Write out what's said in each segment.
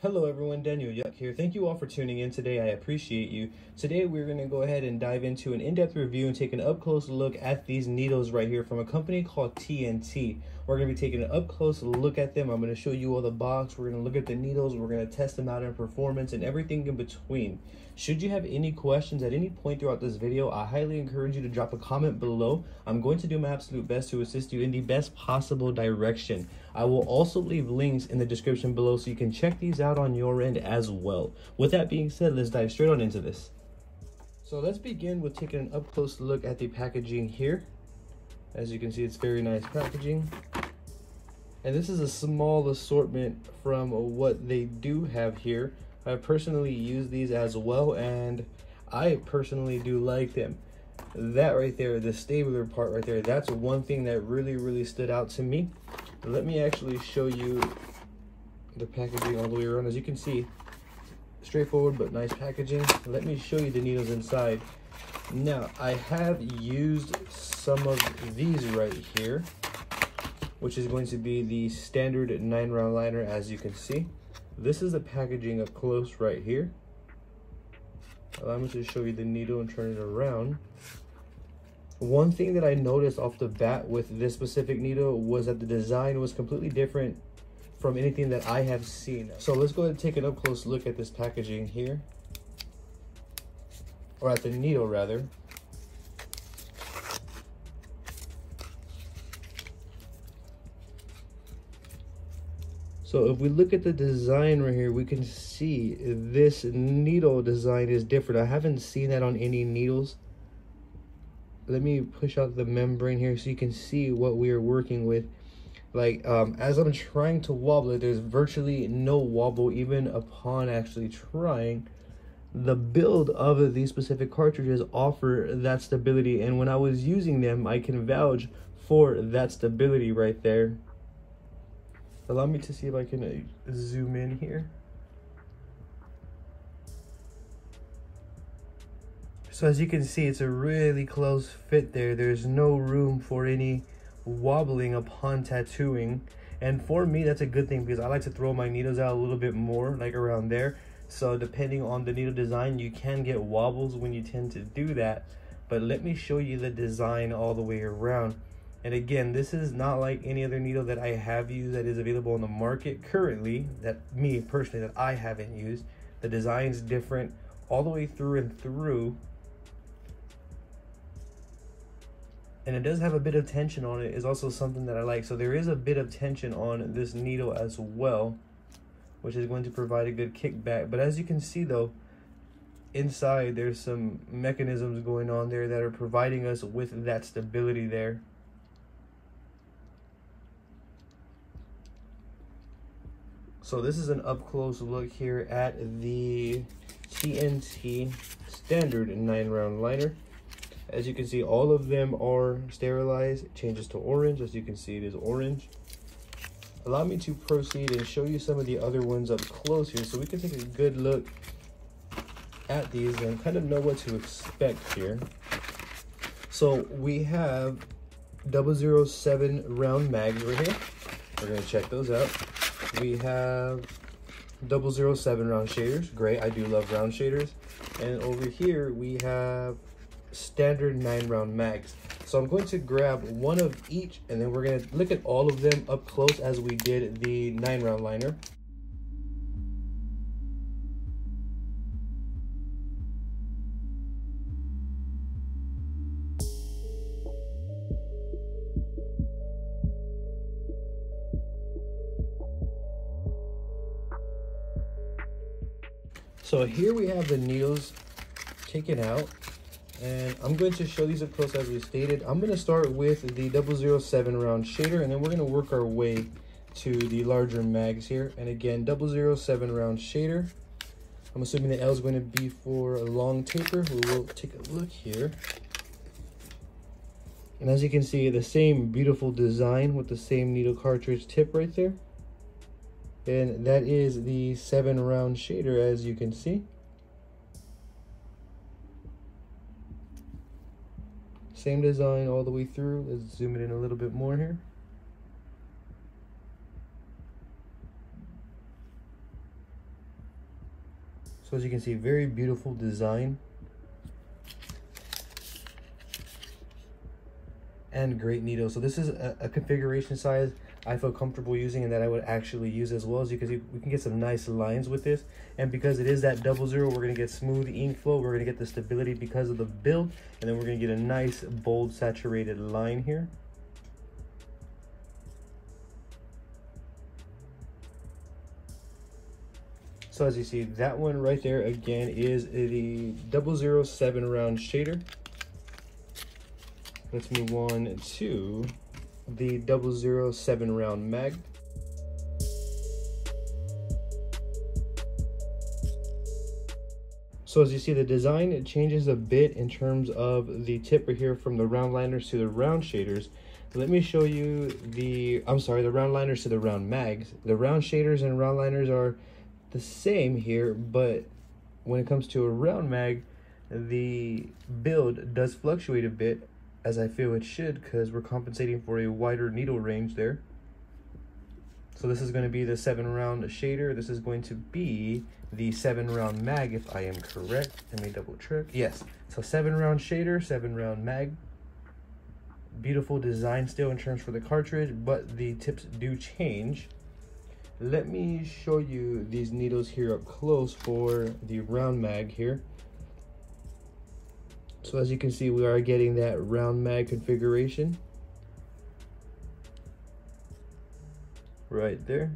Hello everyone, Daniel Yuck here. Thank you all for tuning in today. I appreciate you. Today we're going to go ahead and dive into an in-depth review and take an up-close look at these needles right here from a company called T&T. We're going to be taking an up-close look at them. I'm going to show you all the box. We're going to look at the needles. We're going to test them out in performance and everything in between. Should you have any questions at any point throughout this video, I highly encourage you to drop a comment below. I'm going to do my absolute best to assist you in the best possible direction. I will also leave links in the description below so you can check these out on your end as well. With that being said, let's dive straight on into this. So let's begin with taking an up close look at the packaging here. As you can see, it's very nice packaging. And this is a small assortment from what they do have here. I personally use these as well, and I personally do like them. That right there, the stabler part right there, that's one thing that really stood out to me. Let me actually show you the packaging all the way around. As you can see, straightforward but nice packaging. Let me show you the needles inside. Now, I have used some of these right here, which is going to be the standard 9-round liner. As you can see, this is the packaging up close right here. Allow me to show you the needle and turn it around. One thing that I noticed off the bat with this specific needle was that the design was completely different from anything that I have seen. So let's go ahead and take an up close look at this packaging here, or at the needle rather. So if we look at the design right here, we can see this needle design is different. I haven't seen that on any needles. Let me push out the membrane here so you can see what we are working with. Like, as I'm trying to wobble it, there's virtually no wobble even upon actually trying. The build of these specific cartridges offer that stability, and when I was using them, I can vouch for that stability right there. Allow me to see if I can zoom in here. So as you can see, it's a really close fit there. There's no room for any wobbling upon tattooing. And for me, that's a good thing because I like to throw my needles out a little bit more, like around there. So depending on the needle design, you can get wobbles when you tend to do that. But let me show you the design all the way around. And again, this is not like any other needle that I have used that is available on the market currently, that me personally, that I haven't used. The design's different all the way through and through. And it does have a bit of tension on it, is also something that I like. So there is a bit of tension on this needle as well, which is going to provide a good kickback. But as you can see though, inside there's some mechanisms going on there that are providing us with that stability there. So this is an up close look here at the T&T standard 9-round liner. As you can see, all of them are sterilized. It changes to orange. As you can see, it is orange. Allow me to proceed and show you some of the other ones up close here so we can take a good look at these and kind of know what to expect here. So we have 007 round mags right here. We're going to check those out. We have 007 round shaders. Great, I do love round shaders. And over here we have standard 9-round mags. So I'm going to grab one of each and then we're going to look at all of them up close as we did the 9-round liner. So here we have the needles taken out. And I'm going to show these up close as we stated. I'm going to start with the 007 round shader, and then we're going to work our way to the larger mags here. And again, 007 round shader. I'm assuming the L is going to be for a long taper. We will take a look here. And as you can see, the same beautiful design with the same needle cartridge tip right there. And that is the 7-round shader, as you can see. Same design all the way through. Let's zoom it in a little bit more here. So as you can see, very beautiful design. And great needle. So this is a configuration size I feel comfortable using and that I would actually use as well. As you can see, we can get some nice lines with this. And because it is that 00, we're going to get smooth ink flow. We're going to get the stability because of the build. And then we're going to get a nice, bold, saturated line here. So as you see, that one right there, again, is the 007 round shader. Let's move on to the 007 round mag. So as you see, the design, it changes a bit in terms of the tip right here from the round liners to the round shaders. Let me show you the round liners to the round mags. The round shaders and round liners are the same here, but when it comes to a round mag, the build does fluctuate a bit, as I feel it should, because we're compensating for a wider needle range there. So this is going to be the 7 round shader. This is going to be the 7 round mag, if I am correct. Let me double check. Yes, so 7 round shader, 7 round mag. Beautiful design still in terms for the cartridge, but the tips do change. Let me show you these needles here up close for the round mag here. So as you can see, we are getting that round mag configuration right there.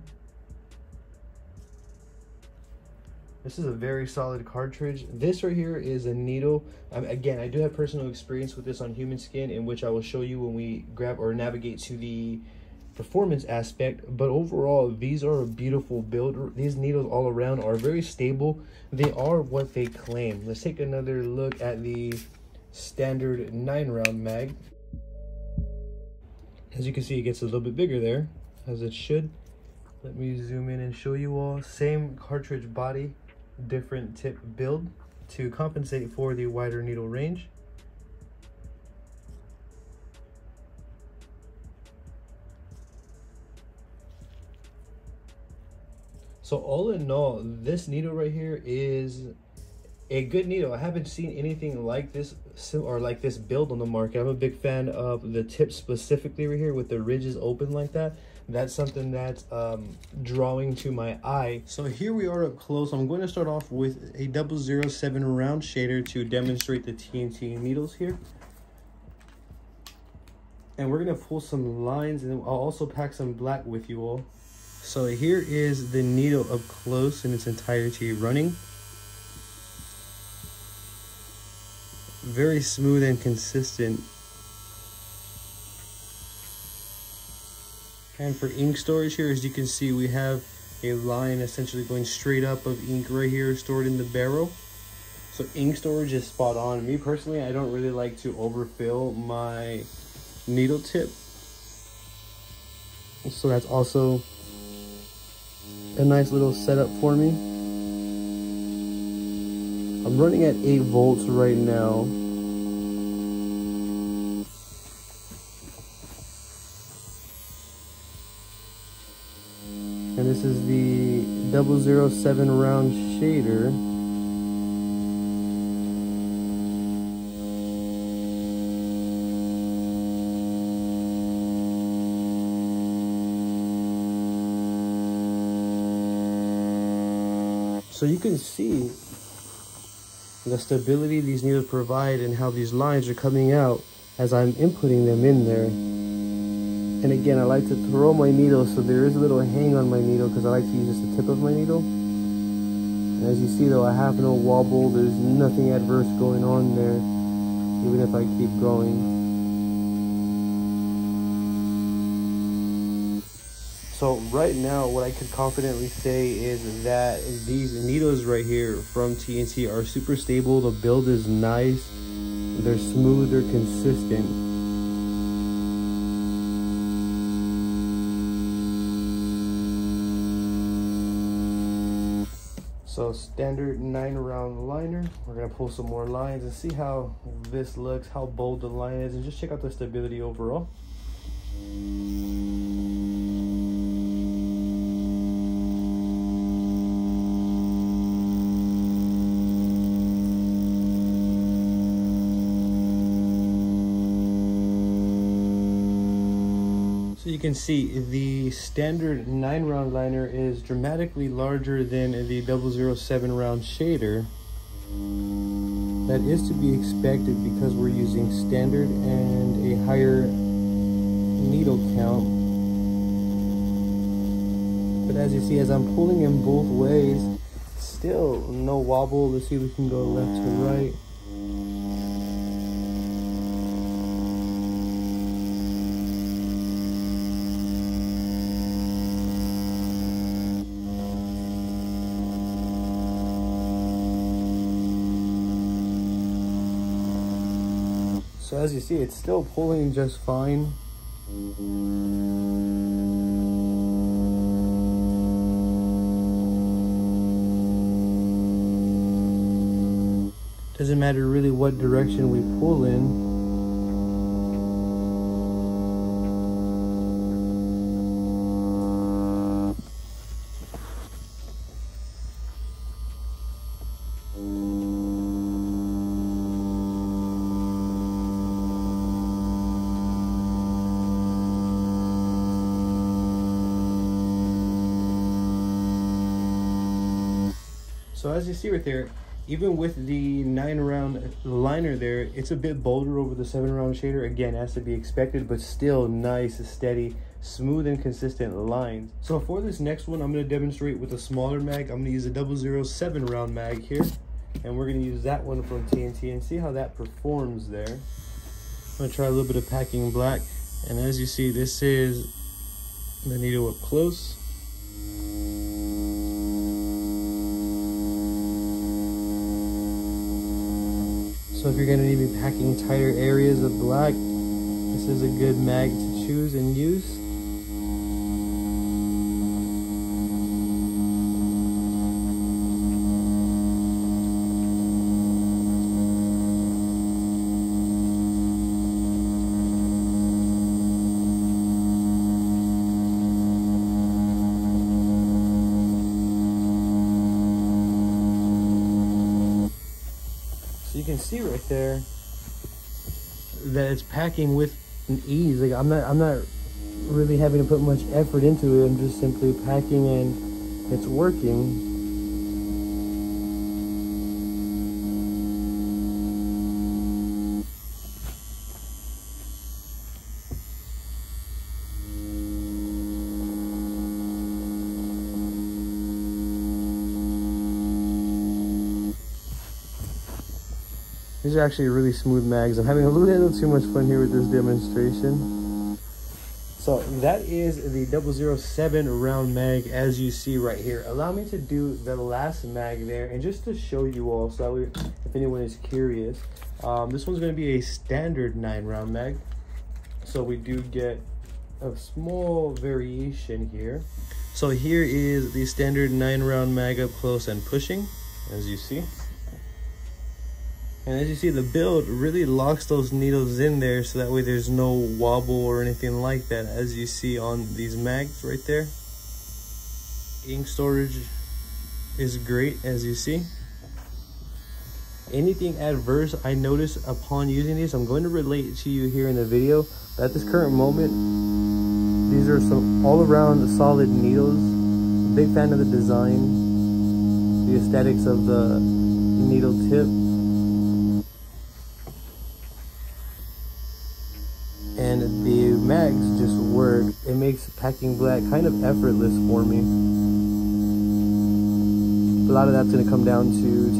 This is a very solid cartridge. This right here is a needle. Again, I do have personal experience with this on human skin, in which I will show you when we grab or navigate to the performance aspect. But overall, these are a beautiful build. These needles all around are very stable. They are what they claim. Let's take another look at the standard 9 round mag. As you can see, it gets a little bit bigger there, as it should. Let me zoom in and show you all. Same cartridge body, different tip build to compensate for the wider needle range. So all in all, this needle right here is a good needle. I haven't seen anything like this or like this build on the market. I'm a big fan of the tip specifically right here with the ridges open like that. That's something that's drawing to my eye. So here we are up close. I'm going to start off with a 007 round shader to demonstrate the T&T needles here. And we're going to pull some lines, and I'll also pack some black with you all. So here is the needle up close in its entirety running. Very smooth and consistent. And for ink storage here, as you can see, we have a line essentially going straight up of ink right here stored in the barrel. So ink storage is spot on. Me personally, I don't really like to overfill my needle tip. So that's also a nice little setup for me. I'm running at 8 volts right now. And this is the 007 round shader. So you can see the stability these needles provide and how these lines are coming out as I'm inputting them in there. And again, I like to throw my needle so there is a little hang on my needle because I like to use just the tip of my needle. And as you see though, I have no wobble. There's nothing adverse going on there, even if I keep going. So right now, what I could confidently say is that these needles right here from T&T are super stable. The build is nice. They're smooth, they're consistent. So standard 9 round liner. We're gonna pull some more lines and see how this looks, how bold the line is, and just check out the stability overall. you can see the standard 9-round liner is dramatically larger than the 007 round shader. That is to be expected because we're using standard and a higher needle count. But as you see, as I'm pulling in both ways, still no wobble. Let's see if we can go left to right. So as you see, it's still pulling just fine. Doesn't matter really what direction we pull in. So as you see right there, even with the 9-round liner there, it's a bit bolder over the 7-round shader. Again, as to be expected, but still nice, steady, smooth and consistent lines. So for this next one, I'm going to demonstrate with a smaller mag. I'm going to use a 007 round mag here, and we're going to use that one from T&T and see how that performs there. I'm going to try a little bit of packing black, and as you see, this is the needle up close. So if you're going to need to be packing tighter areas of black, this is a good mag to choose and use. You can see right there that it's packing with an ease. Like I'm not really having to put much effort into it. I'm just simply packing and it's working. These are actually really smooth mags. I'm having a little too much fun here with this demonstration. So that is the 007 round mag as you see right here. Allow me to do the last mag there, and just to show you all, so if anyone is curious, this one's going to be a standard 9-round mag. So we do get a small variation here. So here is the standard 9-round mag up close and pushing, as you see. And as you see, the build really locks those needles in there, so that way there's no wobble or anything like that, as you see on these mags right there. Ink storage is great, as you see. Anything adverse I notice upon using these, I'm going to relate to you here in the video. But at this current moment, these are some all-around solid needles. Big fan of the design, the aesthetics of the needle tip. And the mags just work. It makes packing black kind of effortless for me. A lot of that's going to come down to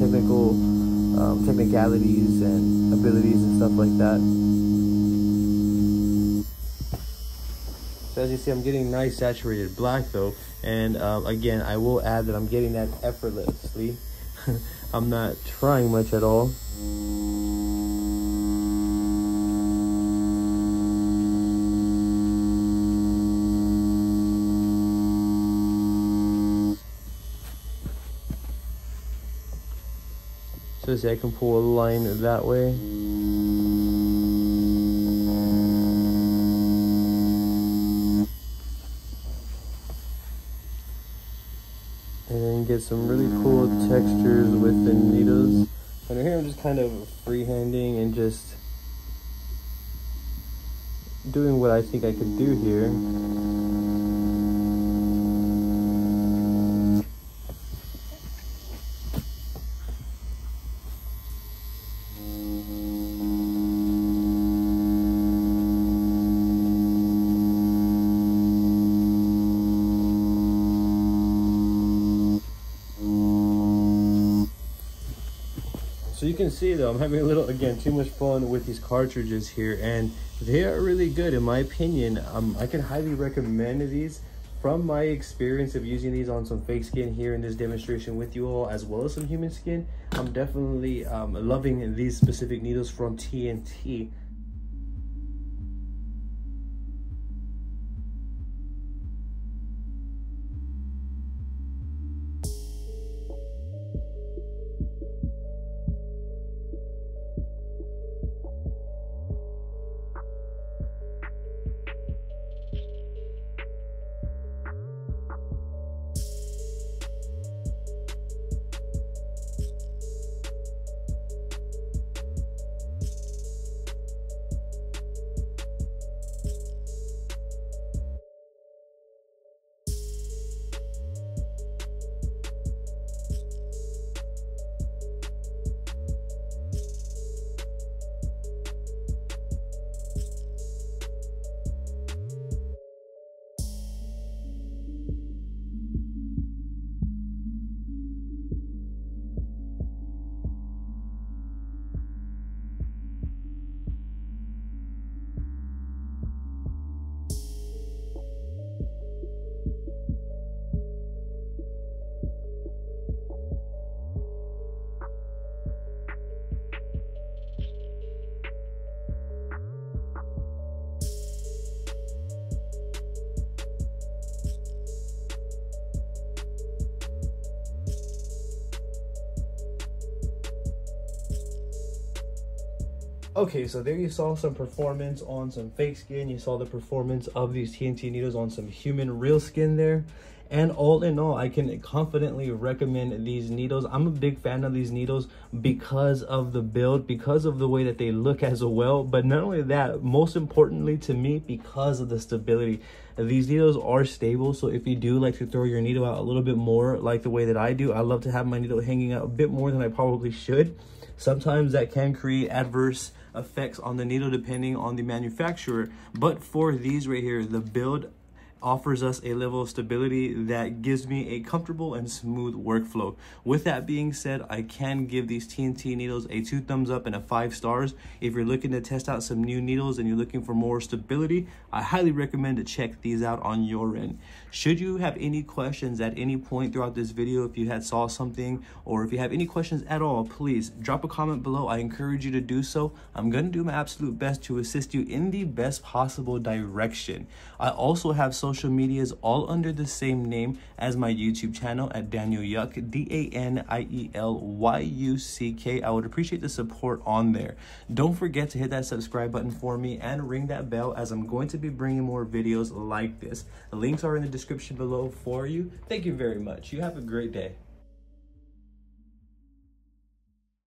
technicalities and abilities and stuff like that. So as you see, I'm getting nice saturated black though. And again, I will add that I'm getting that effortlessly. I'm not trying much at all. So see, I can pull a line that way. And then get some really cool textures with the needles. And here I'm just kind of freehanding and just doing what I think I could do here. So you can see though, I'm having a little, again, too much fun with these cartridges here, and they are really good in my opinion. I can highly recommend these from my experience of using these on some fake skin here in this demonstration with you all, as well as some human skin. I'm definitely loving these specific needles from T&T. Okay, so there you saw some performance on some fake skin. You saw the performance of these T&T needles on some human real skin there. And all in all, I can confidently recommend these needles. I'm a big fan of these needles because of the build, because of the way that they look as well. But not only that, most importantly to me, because of the stability. These needles are stable, so if you do like to throw your needle out a little bit more like the way that I do, I love to have my needle hanging out a bit more than I probably should. Sometimes that can create adverse effects on the needle depending on the manufacturer, but for these right here, the build offers us a level of stability that gives me a comfortable and smooth workflow. With that being said, I can give these T&T needles a 2 thumbs up and a 5 stars. If you're looking to test out some new needles and you're looking for more stability, I highly recommend to check these out on your end. Should you have any questions at any point throughout this video, if you had saw something, or if you have any questions at all, please drop a comment below. I encourage you to do so. I'm gonna do my absolute best to assist you in the best possible direction. I also have social medias all under the same name as my YouTube channel at Daniel Yuck, DANIELYUCK. I would appreciate the support on there. Don't forget to hit that subscribe button for me and ring that bell, as I'm going to be bringing more videos like this. The links are in the description below for you. Thank you very much. You have a great day.